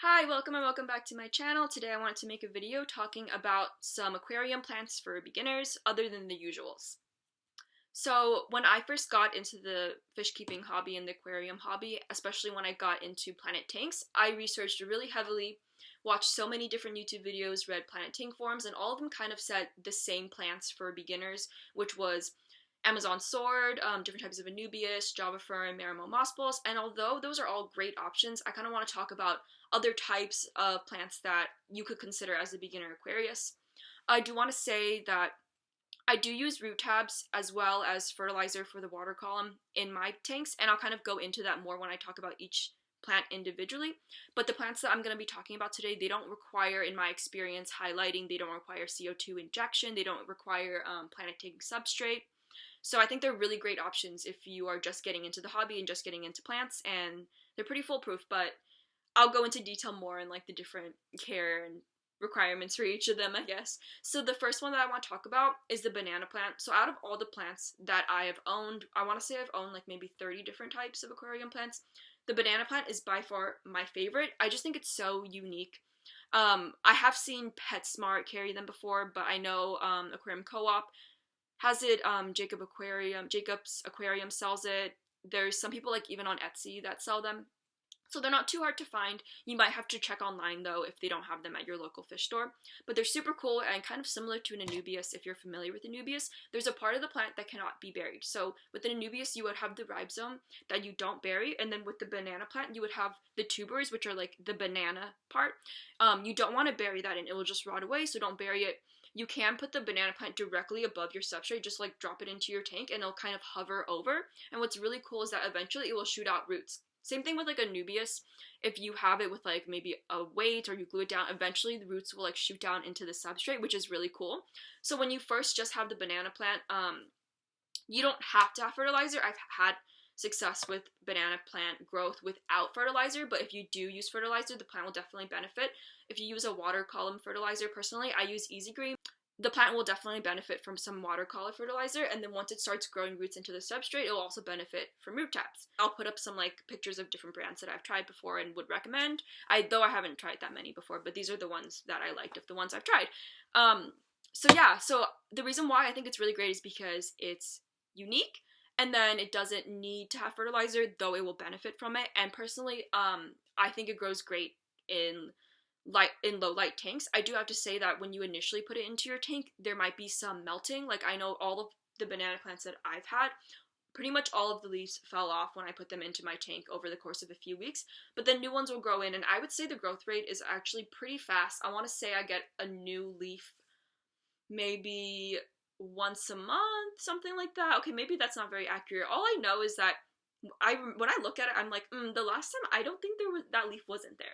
Hi, welcome and welcome back to my channel. Today I wanted to make a video talking about some aquarium plants for beginners other than the usuals. So when I first got into the fish keeping hobby and the aquarium hobby, especially when I got into planet tanks, I researched really heavily, watched so many different YouTube videos, read planet tank forums, and all of them kind of said the same plants for beginners, which was Amazon sword, different types of anubis, Java fern, marimo moss balls, and although those are all great options, I kind of want to talk about other types of plants that you could consider as a beginner Aquarius. I do want to say that I do use root tabs as well as fertilizer for the water column in my tanks, and I'll kind of go into that more when I talk about each plant individually. But the plants that I'm going to be talking about today, they don't require, in my experience, highlighting, they don't require CO2 injection, they don't require planet tank substrate. So I think they're really great options if you are just getting into the hobby and just getting into plants, and they're pretty foolproof, but I'll go into detail more in like the different care and requirements for each of them, I guess. So the first one that I want to talk about is the banana plant. So out of all the plants that I have owned, I want to say I've owned like maybe 30 different types of aquarium plants. The banana plant is by far my favorite. I just think it's so unique. I have seen PetSmart carry them before, but I know Aquarium Co-op has it. Jacob's Aquarium sells it. There's some people like even on Etsy that sell them. So they're not too hard to find. You might have to check online though if they don't have them at your local fish store. But they're super cool and kind of similar to an anubis if you're familiar with anubis. There's a part of the plant that cannot be buried. So with an anubis you would have the rhizome that you don't bury, and then with the banana plant you would have the tubers, which are like the banana part. You don't want to bury that and it will just rot away, so don't bury it. You can put the banana plant directly above your substrate, just like drop it into your tank and it'll kind of hover over. And what's really cool is that eventually it will shoot out roots. Same thing with like a nubius. If you have it with like maybe a weight or you glue it down, eventually the roots will like shoot down into the substrate, which is really cool. So when you first just have the banana plant, you don't have to have fertilizer. I've had success with banana plant growth without fertilizer, but if you do use fertilizer, the plant will definitely benefit. If you use a water column fertilizer, personally, I use Easy Green. The plant will definitely benefit from some water column fertilizer, and then once it starts growing roots into the substrate, it will also benefit from root tabs. I'll put up some like pictures of different brands that I've tried before and would recommend. Though I haven't tried that many before, but these are the ones that I liked of the ones I've tried. So the reason why I think it's really great is because it's unique, and then it doesn't need to have fertilizer, though it will benefit from it. And personally, I think it grows great in low light tanks. I do have to say that when you initially put it into your tank, there might be some melting. Like I know all of the banana plants that I've had, pretty much all of the leaves fell off when I put them into my tank over the course of a few weeks, but then new ones will grow in, and I would say the growth rate is actually pretty fast. I want to say I get a new leaf maybe once a month, something like that. Okay, maybe that's not very accurate. All I know is that when I look at it, I'm like, the last time I don't think that leaf wasn't there.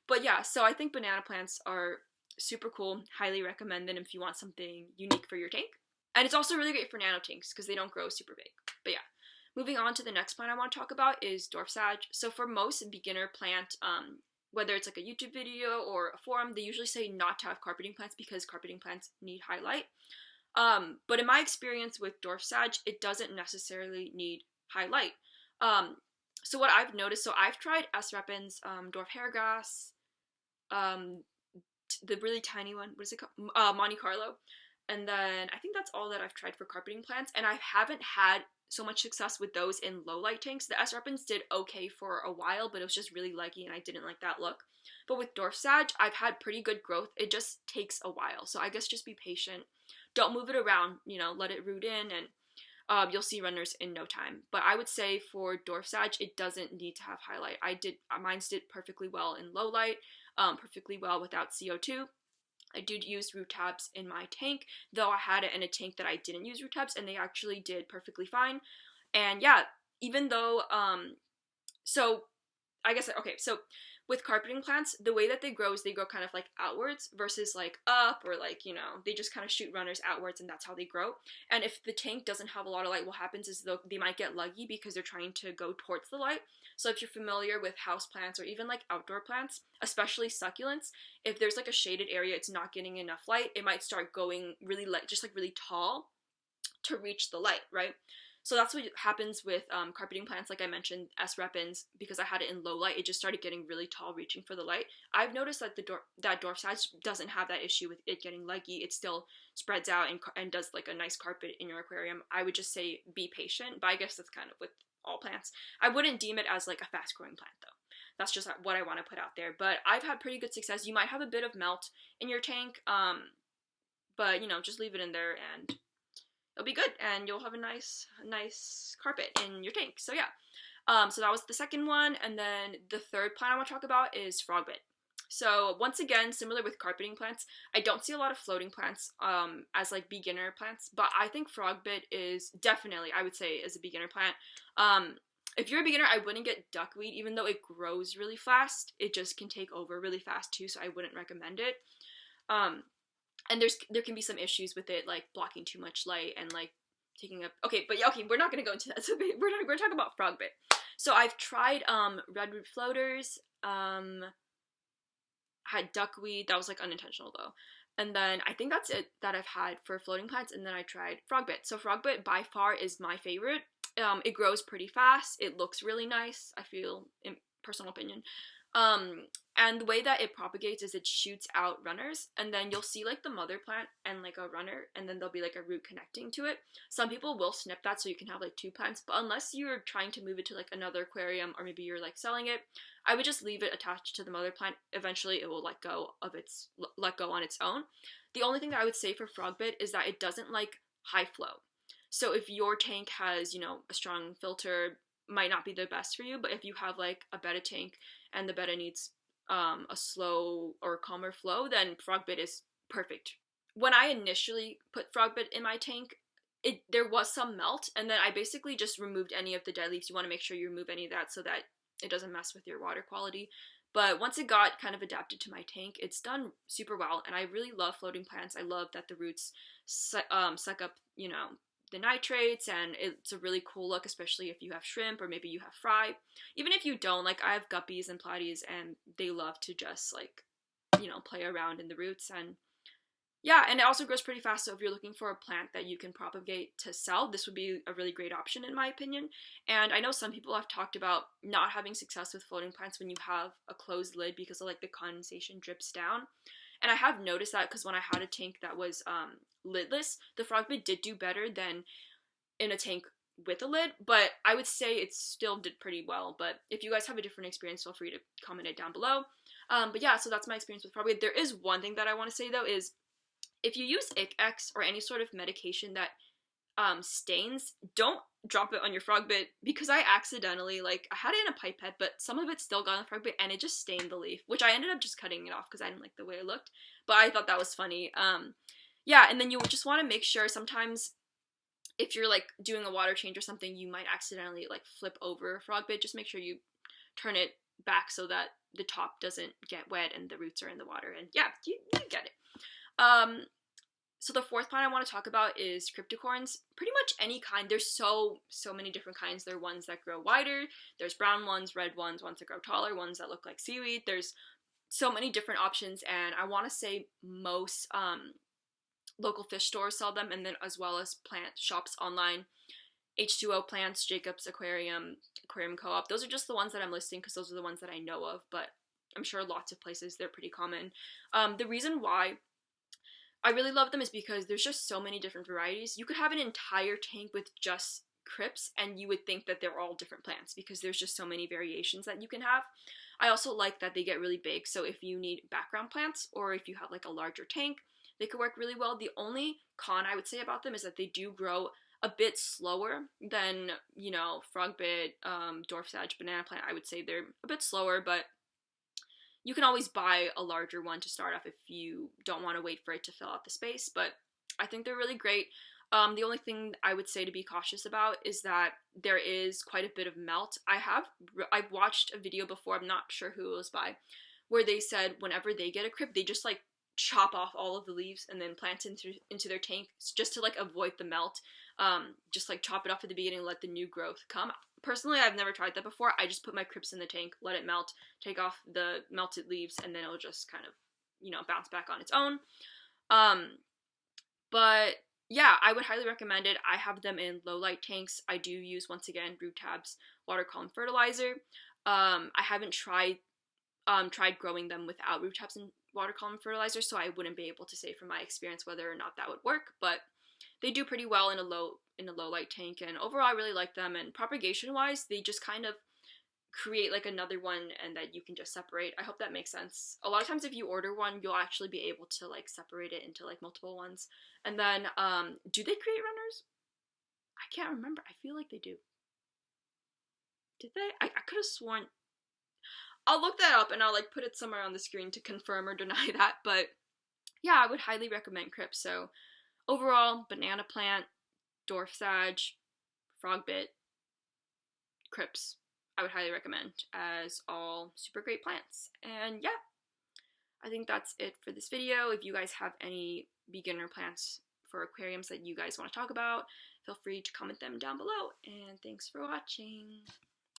But yeah, so I think banana plants are super cool. Highly recommend them if you want something unique for your tank. And it's also really great for nano tanks because they don't grow super big. But yeah, moving on to the next plant I want to talk about is dwarf sage. So for most beginner plant, whether it's like a YouTube video or a forum, they usually say not to have carpeting plants because carpeting plants need highlight. But in my experience with dwarf sage, it doesn't necessarily need highlight. So what I've noticed, so I've tried S. repens, dwarf hairgrass, the really tiny one, what is it called? Monte Carlo. And then I think that's all that I've tried for carpeting plants, and I haven't had so much success with those in low light tanks. The S. repens did okay for a while, but it was just really leggy and I didn't like that look. But with dwarf sage, I've had pretty good growth. It just takes a while, so I guess just be patient. Don't move it around, let it root in, and you'll see runners in no time. But I would say for dwarf sage, it doesn't need to have highlight. Mine did perfectly well in low light, perfectly well without CO2. I did use root tabs in my tank, though I had it in a tank that I didn't use root tabs, and they actually did perfectly fine. And yeah, even though, so with carpeting plants, the way that they grow is they grow kind of like outwards versus like up, or like, they just kind of shoot runners outwards and that's how they grow. And if the tank doesn't have a lot of light, what happens is they might get leggy because they're trying to go towards the light. So if you're familiar with house plants or even like outdoor plants, especially succulents, if there's like a shaded area, it's not getting enough light, it might start going really just like really tall to reach the light, right? So that's what happens with carpeting plants, like I mentioned, S. repens, because I had it in low light, it just started getting really tall, reaching for the light. I've noticed that that dwarf size doesn't have that issue with it getting leggy. It still spreads out and does like a nice carpet in your aquarium. I would just say be patient, but I guess that's kind of with all plants. I wouldn't deem it as like a fast growing plant though. That's just what I want to put out there. But I've had pretty good success. You might have a bit of melt in your tank, but you know, just leave it in there and it'll be good, and you'll have a nice carpet in your tank. So yeah, so that was the second one, and then the third plant I want to talk about is frogbit. So once again, similar with carpeting plants, I don't see a lot of floating plants as like beginner plants, but I think frogbit is definitely, I would say, is a beginner plant. If you're a beginner, I wouldn't get duckweed, even though it grows really fast. It just can take over really fast too, so I wouldn't recommend it. And there can be some issues with it, like blocking too much light and like taking up. Okay, but yeah, okay, we're not gonna go into that. So we're talking about frogbit. So I've tried redwood floaters, had duckweed. That was like unintentional though. And then I think that's it that I've had for floating plants. And then I tried frogbit. So frogbit by far is my favorite. It grows pretty fast. It looks really nice, I feel, in personal opinion. And the way that it propagates is it shoots out runners, and then you'll see like the mother plant and like a runner, and then there'll be like a root connecting to it. Some people will snip that so you can have like two plants, but unless you're trying to move it to like another aquarium, or maybe you're like selling it, I would just leave it attached to the mother plant. Eventually it will let go on its own. The only thing that I would say for frogbit is that it doesn't like high flow. So if your tank has, you know, a strong filter, might not be the best for you, but if you have like a betta tank and the betta needs a slow or calmer flow, then frogbit is perfect. When I initially put frogbit in my tank, there was some melt, and then I basically just removed any of the dead leaves. You want to make sure you remove any of that so that it doesn't mess with your water quality. But once it got kind of adapted to my tank, it's done super well, and I really love floating plants. I love that the roots suck up, you know, the nitrates, and it's a really cool look, especially if you have shrimp or maybe you have fry. Even if you don't, like I have guppies and platies, and they love to just like, you know, play around in the roots. And yeah, and it also grows pretty fast, so if you're looking for a plant that you can propagate to sell, this would be a really great option in my opinion. And I know some people have talked about not having success with floating plants when you have a closed lid because of like the condensation drips down. And I have noticed that because when I had a tank that was lidless, the frogbit did do better than in a tank with a lid, but I would say it still did pretty well. But if you guys have a different experience, feel free to comment it down below. But yeah, so that's my experience with frogbit. There is one thing that I want to say though, is if you use ICX or any sort of medication that stains, don't drop it on your frogbit, because I accidentally, like, I had it in a pipette, but some of it still got on the frogbit and it just stained the leaf, which I ended up just cutting it off because I didn't like the way it looked, but I thought that was funny. Yeah, and then you just want to make sure, sometimes if you're like doing a water change or something, you might accidentally like flip over a frogbit. Just make sure you turn it back so that the top doesn't get wet and the roots are in the water, and yeah, you get it. So the fourth plant I want to talk about is Cryptocorns. Pretty much any kind. There's so many different kinds. There are ones that grow wider, there's brown ones, red ones that grow taller, ones that look like seaweed. There's so many different options, and I want to say most local fish stores sell them, and then as well as plant shops online. H2O Plants, Jacob's Aquarium, Aquarium Co-op. Those are just the ones that I'm listing because those are the ones that I know of, but I'm sure lots of places they're pretty common. The reason why I really love them is because there's just so many different varieties. You could have an entire tank with just crypts and you would think that they're all different plants because there's just so many variations that you can have. I also like that they get really big, so if you need background plants or if you have like a larger tank, they could work really well. The only con I would say about them is that they do grow a bit slower than, you know, frogbit, dwarf sedge, banana plant. I would say they're a bit slower, but you can always buy a larger one to start off if you don't want to wait for it to fill out the space, but I think they're really great. The only thing I would say to be cautious about is that there is quite a bit of melt. I've watched a video before, I'm not sure who it was by, where they said whenever they get a crypt, they just like chop off all of the leaves and then plant into their tank just to like avoid the melt. Just like chop it off at the beginning and let the new growth come. Personally, I've never tried that before. I just put my crypts in the tank, let it melt, take off the melted leaves, and then it'll just kind of, you know, bounce back on its own. But yeah, I would highly recommend it. I have them in low light tanks. I do use, once again, root tabs water column fertilizer. I haven't tried growing them without root tabs and water column fertilizer, so I wouldn't be able to say from my experience whether or not that would work, but they do pretty well in a low light tank, and overall I really like them. And propagation wise, they just kind of create like another one and that you can just separate. I hope that makes sense. A lot of times if you order one, you'll actually be able to like separate it into like multiple ones. And then do they create runners? I can't remember. I feel like they do. Did they? I could have sworn. I'll look that up and I'll like put it somewhere on the screen to confirm or deny that. But yeah, I would highly recommend Crypt. So overall, banana plant, dwarf sag, frogbit, Crypts, I would highly recommend as all super great plants. And yeah, I think that's it for this video. If you guys have any beginner plants for aquariums that you guys want to talk about, feel free to comment them down below. And thanks for watching.